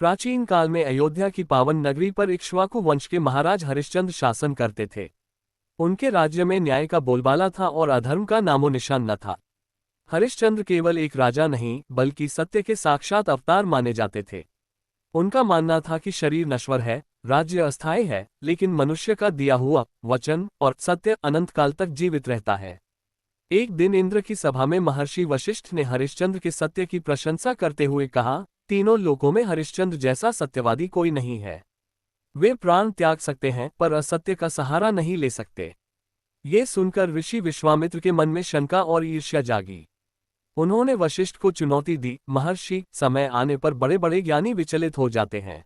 प्राचीन काल में अयोध्या की पावन नगरी पर इक्ष्वाकु वंश के महाराज हरिश्चंद्र शासन करते थे। उनके राज्य में न्याय का बोलबाला था और अधर्म का नामो निशान न था। हरिश्चंद्र केवल एक राजा नहीं बल्कि सत्य के साक्षात अवतार माने जाते थे। उनका मानना था कि शरीर नश्वर है, राज्य अस्थायी है, लेकिन मनुष्य का दिया हुआ वचन और सत्य अनंत काल तक जीवित रहता है। एक दिन इंद्र की सभा में महर्षि वशिष्ठ ने हरिश्चंद्र के सत्य की प्रशंसा करते हुए कहा, तीनों लोकों में हरिश्चंद्र जैसा सत्यवादी कोई नहीं है। वे प्राण त्याग सकते हैं पर असत्य का सहारा नहीं ले सकते। ये सुनकर ऋषि विश्वामित्र के मन में शंका और ईर्ष्या जागी। उन्होंने वशिष्ठ को चुनौती दी, महर्षि, समय आने पर बड़े बड़े ज्ञानी विचलित हो जाते हैं।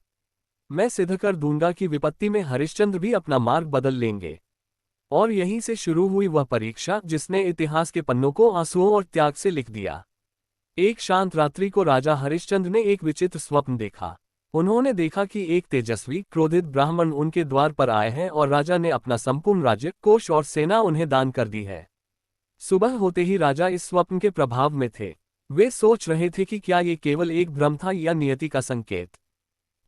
मैं सिद्ध कर दूंगा कि विपत्ति में हरिश्चंद्र भी अपना मार्ग बदल लेंगे। और यहीं से शुरू हुई वह परीक्षा जिसने इतिहास के पन्नों को आंसुओं और त्याग से लिख दिया। एक शांत रात्रि को राजा हरिश्चंद्र ने एक विचित्र स्वप्न देखा। उन्होंने देखा कि एक तेजस्वी क्रोधित ब्राह्मण उनके द्वार पर आए हैं और राजा ने अपना संपूर्ण राज्य, कोष और सेना उन्हें दान कर दी है। सुबह होते ही राजा इस स्वप्न के प्रभाव में थे। वे सोच रहे थे कि क्या ये केवल एक भ्रम था या नियति का संकेत।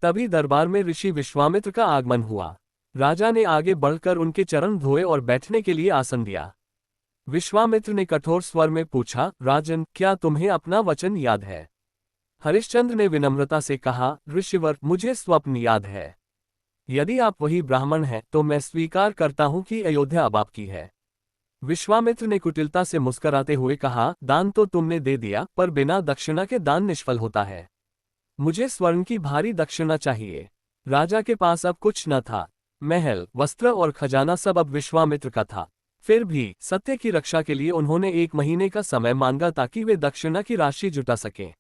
तभी दरबार में ऋषि विश्वामित्र का आगमन हुआ। राजा ने आगे बढ़कर उनके चरण धोए और बैठने के लिए आसन दिया। विश्वामित्र ने कठोर स्वर में पूछा, राजन, क्या तुम्हें अपना वचन याद है? हरिश्चंद्र ने विनम्रता से कहा, ऋषिवर, मुझे स्वप्न याद है। यदि आप वही ब्राह्मण हैं तो मैं स्वीकार करता हूं कि अयोध्या अब आपकी है। विश्वामित्र ने कुटिलता से मुस्कुराते हुए कहा, दान तो तुमने दे दिया, पर बिना दक्षिणा के दान निष्फल होता है। मुझे स्वर्ण की भारी दक्षिणा चाहिए। राजा के पास अब कुछ न था। महल, वस्त्र और खजाना सब अब विश्वामित्र का था। फिर भी सत्य की रक्षा के लिए उन्होंने 1 महीने का समय मांगा ताकि वे दक्षिणा की राशि जुटा सकें।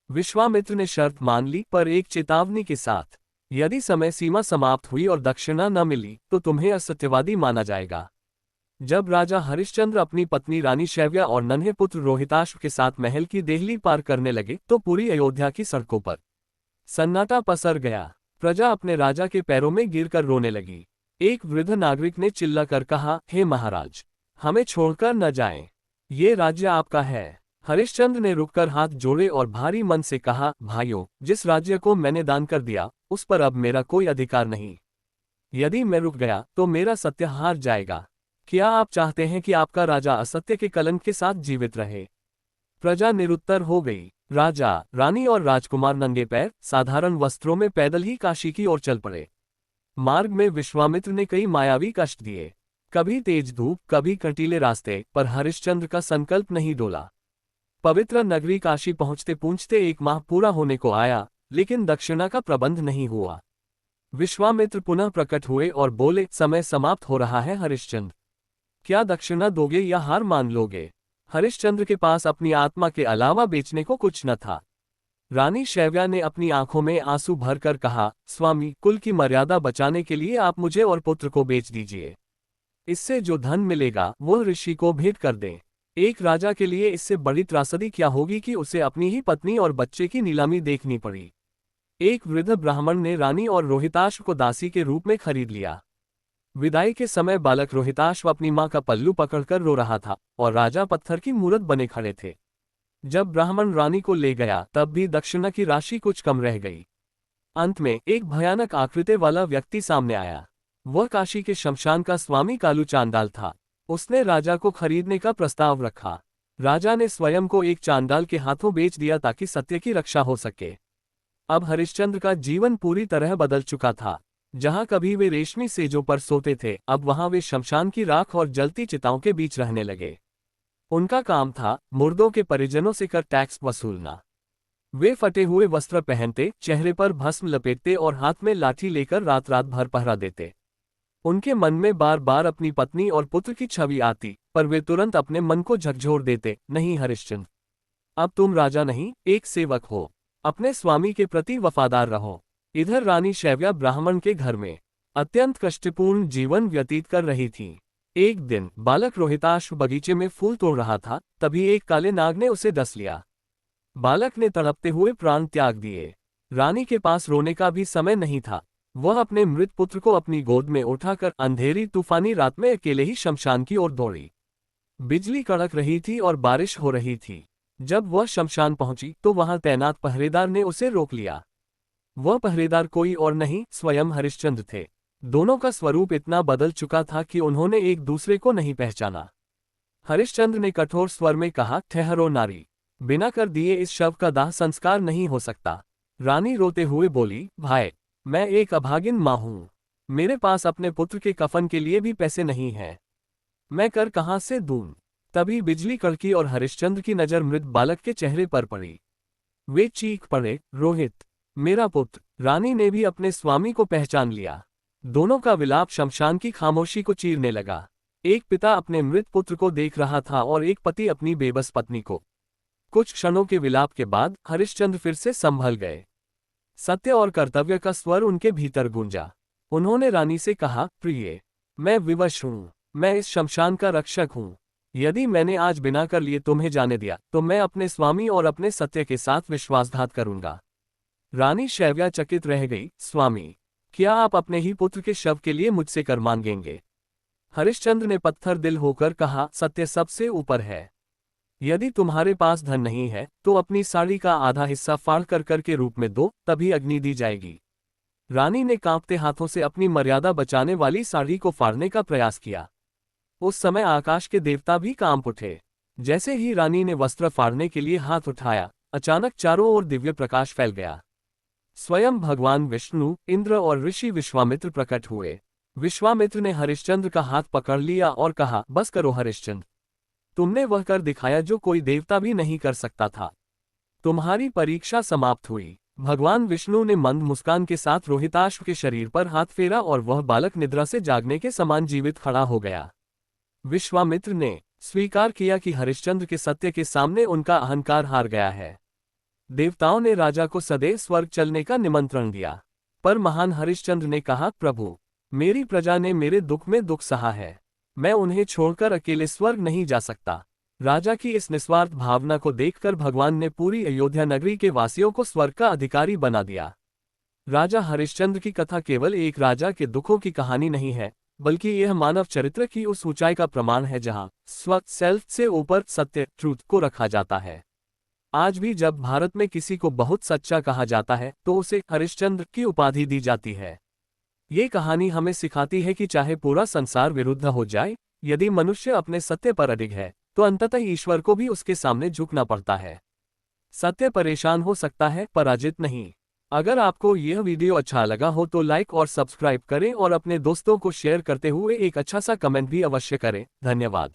विश्वामित्र ने शर्त मान ली, पर एक चेतावनी के साथ। यदि समय सीमा समाप्त हुई और दक्षिणा न मिली तो तुम्हें असत्यवादी माना जाएगा। जब राजा हरिश्चंद्र अपनी पत्नी रानी शैव्या और नन्हे पुत्र रोहिताश्व के साथ महल की देहली पार करने लगे तो पूरी अयोध्या की सड़कों पर सन्नाटा पसर गया। प्रजा अपने राजा के पैरों में गिरकर रोने लगी। एक वृद्ध नागरिक ने चिल्लाकर कहा, हे महाराज, हमें छोड़कर न जाएं। ये राज्य आपका है। हरिश्चंद्र ने रुककर हाथ जोड़े और भारी मन से कहा, भाइयों, जिस राज्य को मैंने दान कर दिया उस पर अब मेरा कोई अधिकार नहीं। यदि मैं रुक गया तो मेरा सत्य हार जाएगा। क्या आप चाहते हैं कि आपका राजा असत्य के कलंक के साथ जीवित रहे? प्रजा निरुत्तर हो गई। राजा, रानी और राजकुमार नंगे पैर, साधारण वस्त्रों में पैदल ही काशी की ओर चल पड़े। मार्ग में विश्वामित्र ने कई मायावी कष्ट दिए, कभी तेज धूप, कभी कटीले रास्ते, पर हरिश्चंद्र का संकल्प नहीं डोला। पवित्र नगरी काशी पहुंचते पहुंचते 1 माह पूरा होने को आया, लेकिन दक्षिणा का प्रबंध नहीं हुआ। विश्वामित्र पुनः प्रकट हुए और बोले, समय समाप्त हो रहा है हरिश्चंद्र। क्या दक्षिणा दोगे या हार मान लोगे? हरिश्चंद्र के पास अपनी आत्मा के अलावा बेचने को कुछ न था। रानी शैव्या ने अपनी आंखों में आंसू भरकर कहा, स्वामी, कुल की मर्यादा बचाने के लिए आप मुझे और पुत्र को बेच दीजिए। इससे जो धन मिलेगा वो ऋषि को भेंट कर दें। एक राजा के लिए इससे बड़ी त्रासदी क्या होगी कि उसे अपनी ही पत्नी और बच्चे की नीलामी देखनी पड़ी। एक वृद्ध ब्राह्मण ने रानी और रोहिताश्व को दासी के रूप में खरीद लिया। विदाई के समय बालक रोहिताश्व अपनी मां का पल्लू पकड़कर रो रहा था और राजा पत्थर की मूरत बने खड़े थे। जब ब्राह्मण रानी को ले गया तब भी दक्षिणा की राशि कुछ कम रह गई। अंत में एक भयानक आकृति वाला व्यक्ति सामने आया। वह काशी के शमशान का स्वामी कालू चांडाल था। उसने राजा को खरीदने का प्रस्ताव रखा। राजा ने स्वयं को एक चांडाल के हाथों बेच दिया ताकि सत्य की रक्षा हो सके। अब हरिश्चंद्र का जीवन पूरी तरह बदल चुका था। जहां कभी वे रेशमी सेजों पर सोते थे, अब वहां वे शमशान की राख और जलती चिताओं के बीच रहने लगे। उनका काम था मुर्दों के परिजनों से कर टैक्स वसूलना। वे फटे हुए वस्त्र पहनते, चेहरे पर भस्म लपेटते और हाथ में लाठी लेकर रात रात भर पहरा देते। उनके मन में बार बार अपनी पत्नी और पुत्र की छवि आती, पर वे तुरंत अपने मन को झकझोर देते, नहीं हरिश्चंद्र, अब तुम राजा नहीं, एक सेवक हो। अपने स्वामी के प्रति वफादार रहो। इधर रानी शैव्या ब्राह्मण के घर में अत्यंत कष्टपूर्ण जीवन व्यतीत कर रही थी। एक दिन बालक रोहिताश्व बगीचे में फूल तोड़ रहा था, तभी एक काले नाग ने उसे डस लिया। बालक ने तड़पते हुए प्राण त्याग दिए। रानी के पास रोने का भी समय नहीं था। वह अपने मृत पुत्र को अपनी गोद में उठाकर अंधेरी तूफानी रात में अकेले ही शमशान की ओर दौड़ी। बिजली कड़क रही थी और बारिश हो रही थी। जब वह शमशान पहुंची तो वहां तैनात पहरेदार ने उसे रोक लिया। वह पहरेदार कोई और नहीं, स्वयं हरिश्चंद्र थे। दोनों का स्वरूप इतना बदल चुका था कि उन्होंने एक दूसरे को नहीं पहचाना। हरिश्चंद्र ने कठोर स्वर में कहा, ठहरो नारी, बिना कर दिए इस शव का दाह संस्कार नहीं हो सकता। रानी रोते हुए बोली, भाई, मैं एक अभागिन मां हूं। मेरे पास अपने पुत्र के कफन के लिए भी पैसे नहीं हैं। मैं कर कहां से दूं? तभी बिजली कड़की और हरिश्चंद्र की नजर मृत बालक के चेहरे पर पड़ी। वे चीख पड़े, रोहित, मेरा पुत्र। रानी ने भी अपने स्वामी को पहचान लिया। दोनों का विलाप शमशान की खामोशी को चीरने लगा। एक पिता अपने मृत पुत्र को देख रहा था और एक पति अपनी बेबस पत्नी को। कुछ क्षणों के विलाप के बाद हरिश्चंद्र फिर से संभल गए। सत्य और कर्तव्य का स्वर उनके भीतर गूंजा। उन्होंने रानी से कहा, प्रिय, मैं विवश हूं। मैं इस शमशान का रक्षक हूं। यदि मैंने आज बिना कर लिए तुम्हें जाने दिया तो मैं अपने स्वामी और अपने सत्य के साथ विश्वासघात करूंगा। रानी शैव्या चकित रह गई। स्वामी, क्या आप अपने ही पुत्र के शव के लिए मुझसे कर मांगेंगे? हरिश्चंद्र ने पत्थर दिल होकर कहा, सत्य सबसे ऊपर है। यदि तुम्हारे पास धन नहीं है तो अपनी साड़ी का आधा हिस्सा फाड़ कर के रूप में दो, तभी अग्नि दी जाएगी। रानी ने कांपते हाथों से अपनी मर्यादा बचाने वाली साड़ी को फाड़ने का प्रयास किया। उस समय आकाश के देवता भी कांप उठे। जैसे ही रानी ने वस्त्र फाड़ने के लिए हाथ उठाया, अचानक चारों ओर दिव्य प्रकाश फैल गया। स्वयं भगवान विष्णु, इंद्र और ऋषि विश्वामित्र प्रकट हुए। विश्वामित्र ने हरिश्चंद्र का हाथ पकड़ लिया और कहा, बस करो हरिश्चंद्र, तुमने वह कर दिखाया जो कोई देवता भी नहीं कर सकता था। तुम्हारी परीक्षा समाप्त हुई। भगवान विष्णु ने मंद मुस्कान के साथ रोहिताश्व के शरीर पर हाथ फेरा और वह बालक निद्रा से जागने के समान जीवित खड़ा हो गया। विश्वामित्र ने स्वीकार किया कि हरिश्चंद्र के सत्य के सामने उनका अहंकार हार गया है। देवताओं ने राजा को सदैव स्वर्ग चलने का निमंत्रण दिया, पर महान हरिश्चंद्र ने कहा, प्रभु, मेरी प्रजा ने मेरे दुख में दुख सहा है। मैं उन्हें छोड़कर अकेले स्वर्ग नहीं जा सकता। राजा की इस निस्वार्थ भावना को देखकर भगवान ने पूरी अयोध्या नगरी के वासियों को स्वर्ग का अधिकारी बना दिया। राजा हरिश्चंद्र की कथा केवल एक राजा के दुखों की कहानी नहीं है, बल्कि यह मानव चरित्र की उस ऊंचाई का प्रमाण है जहां सेल्फ से ऊपर सत्य, ट्रूथ को रखा जाता है। आज भी जब भारत में किसी को बहुत सच्चा कहा जाता है तो उसे हरिश्चंद्र की उपाधि दी जाती है। ये कहानी हमें सिखाती है कि चाहे पूरा संसार विरुद्ध हो जाए, यदि मनुष्य अपने सत्य पर अडिग है तो अंततः ईश्वर को भी उसके सामने झुकना पड़ता है। सत्य परेशान हो सकता है, पराजित नहीं। अगर आपको यह वीडियो अच्छा लगा हो तो लाइक और सब्सक्राइब करें और अपने दोस्तों को शेयर करते हुए एक अच्छा सा कमेंट भी अवश्य करें। धन्यवाद।